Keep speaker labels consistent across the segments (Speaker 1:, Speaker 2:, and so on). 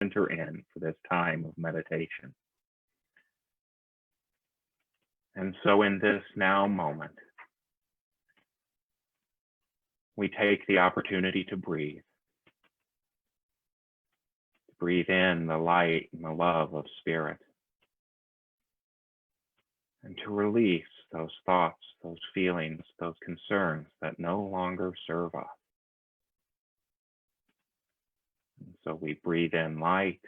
Speaker 1: enter in for this time of meditation. And so in this now moment, we take the opportunity to breathe. Breathe in the light and the love of Spirit. And to release those thoughts, those feelings, those concerns that no longer serve us. And so we breathe in light,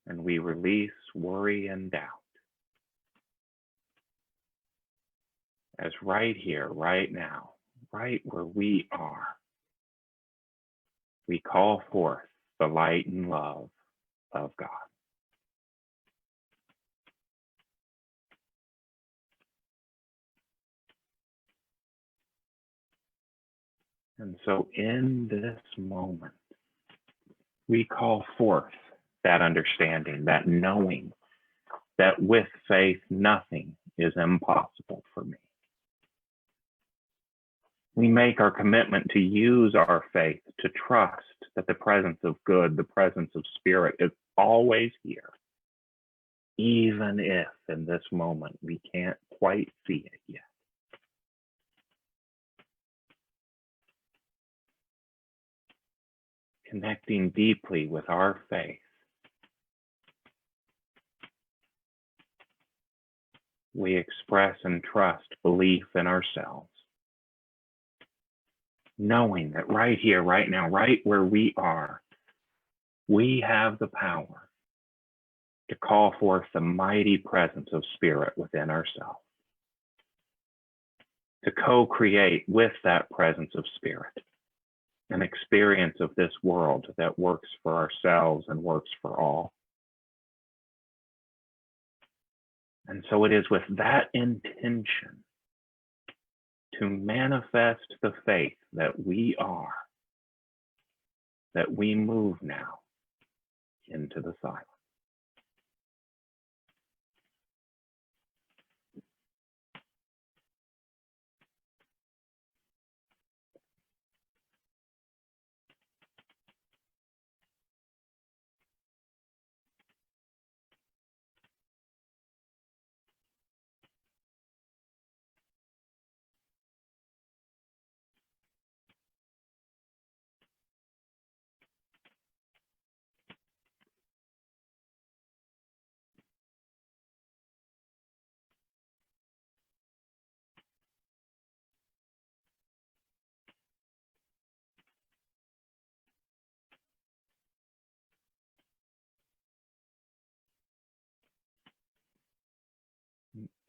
Speaker 1: and we release worry and doubt. As right here, right now, right where we are, we call forth the light and love of God. And so in this moment, we call forth that understanding, that knowing that with faith, nothing is impossible for me. We make our commitment to use our faith to trust that the presence of good, the presence of Spirit is always here, even if in this moment we can't quite see it yet. Connecting deeply with our faith, we express and trust belief in ourselves. Knowing that right here, right now, right where we are, we have the power to call forth the mighty presence of Spirit within ourselves, to co-create with that presence of Spirit an experience of this world that works for ourselves and works for all. And so it is with that intention to manifest the faith that we are, that we move now into the silence.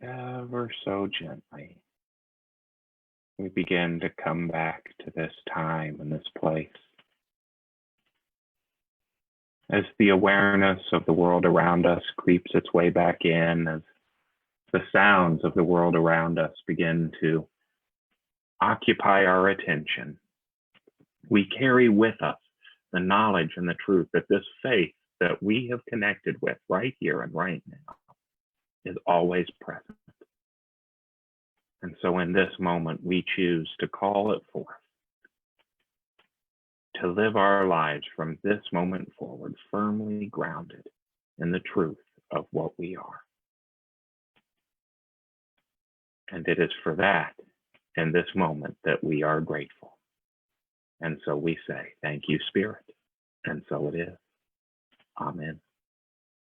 Speaker 1: Ever so gently, we begin to come back to this time and this place. As the awareness of the world around us creeps its way back in, as the sounds of the world around us begin to occupy our attention, we carry with us the knowledge and the truth that this faith that we have connected with right here and right now is always present. And so in this moment, we choose to call it forth, to live our lives from this moment forward, firmly grounded in the truth of what we are. And it is for that, in this moment, that we are grateful. And so we say, thank you, Spirit. And so it is. Amen.